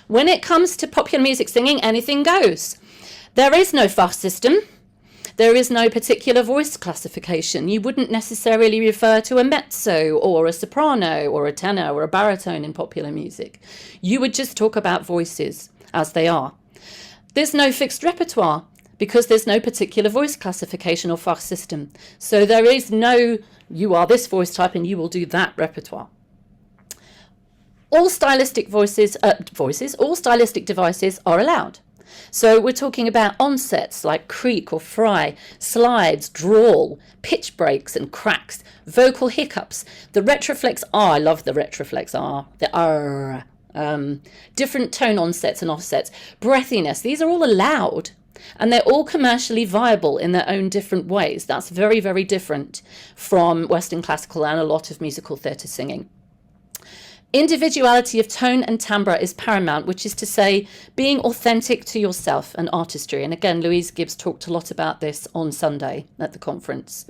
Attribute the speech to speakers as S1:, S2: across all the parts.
S1: When it comes to popular music singing, anything goes. There is no fast system. There is no particular voice classification. You wouldn't necessarily refer to a mezzo or a soprano or a tenor or a baritone in popular music. You would just talk about voices as they are. There's no fixed repertoire because there's no particular voice classification or fast system. So there is no, you are this voice type and you will do that repertoire. All stylistic all stylistic devices are allowed. So we're talking about onsets like creak or fry, slides, drawl, pitch breaks and cracks, vocal hiccups, the retroflex R, I love the retroflex R, the R, different tone onsets and offsets, breathiness, these are all allowed. And they're all commercially viable in their own different ways. That's very, very different from Western classical and a lot of musical theatre singing. Individuality of tone and timbre is paramount, which is to say being authentic to yourself and artistry. And again, Louise Gibbs talked a lot about this on Sunday at the conference.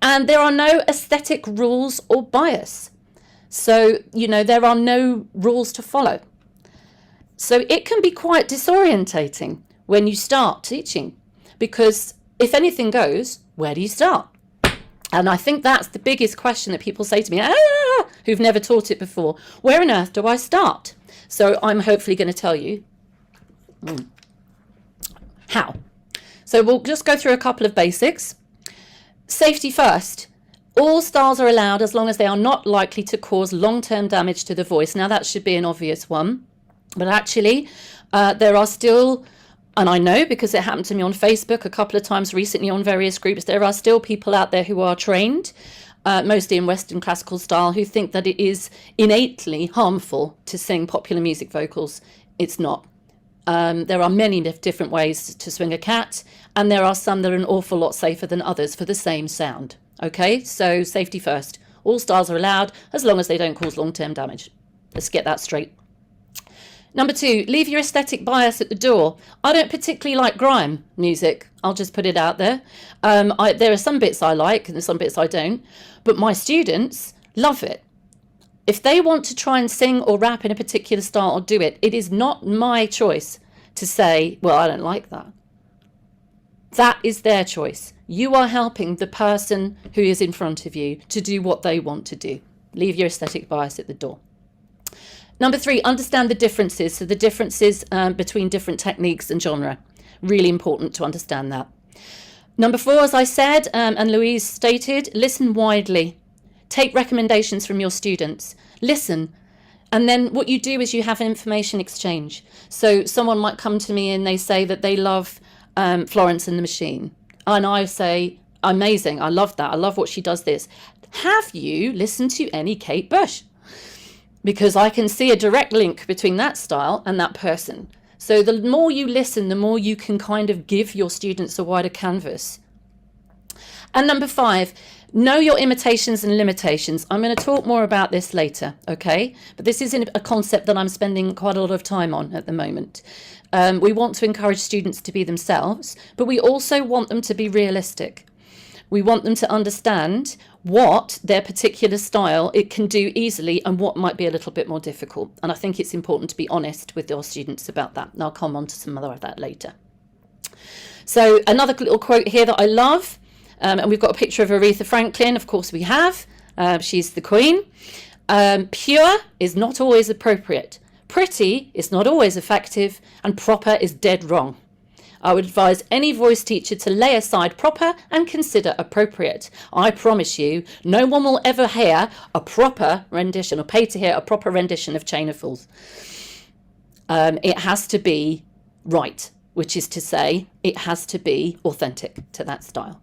S1: And there are no aesthetic rules or bias. So, you know, there are no rules to follow. So it can be quite disorientating when you start teaching, because if anything goes, where do you start? And I think that's the biggest question that people say to me, who've never taught it before. Where on earth do I start? So I'm hopefully going to tell you how. So we'll just go through a couple of basics. Safety first. All styles are allowed as long as they are not likely to cause long-term damage to the voice. Now that should be an obvious one, but actually there are still, and I know because it happened to me on Facebook a couple of times recently on various groups, there are still people out there who are trained, mostly in Western classical style, who think that it is innately harmful to sing popular music vocals. It's not. There are many different ways to swing a cat, and there are some that are an awful lot safer than others for the same sound. Okay, so safety first. All styles are allowed as long as they don't cause long-term damage. Let's get that straight. Number 2, leave your aesthetic bias at the door. I don't particularly like grime music. I'll just put it out there. There are some bits I like and some bits I don't, but my students love it. If they want to try and sing or rap in a particular style, I'll do it. It is not my choice to say, well, I don't like that. That is their choice. You are helping the person who is in front of you to do what they want to do. Leave your aesthetic bias at the door. Number 3, understand the differences. So the differences between different techniques and genre. Really important to understand that. Number 4, as I said, and Louise stated, listen widely. Take recommendations from your students. Listen. And then what you do is you have information exchange. So someone might come to me and they say that they love Florence and the Machine. And I say, amazing, I love that. I love what she does this. Have you listened to any Kate Bush? Because I can see a direct link between that style and that person. So the more you listen, the more you can kind of give your students a wider canvas. And number 5, know your imitations and limitations. I'm going to talk more about this later, okay? But this is a concept that I'm spending quite a lot of time on at the moment. We want to encourage students to be themselves, but we also want them to be realistic. We want them to understand what their particular style it can do easily and what might be a little bit more difficult. And I think it's important to be honest with your students about that. And I'll come on to some other of that later. So another little quote here that I love, and we've got a picture of Aretha Franklin. Of course we have. She's the queen. Pure is not always appropriate. Pretty is not always effective. And proper is dead wrong. I would advise any voice teacher to lay aside proper and consider appropriate. I promise you, no one will ever hear a proper rendition or pay to hear a proper rendition of Chain of Fools. It has to be right, which is to say it has to be authentic to that style.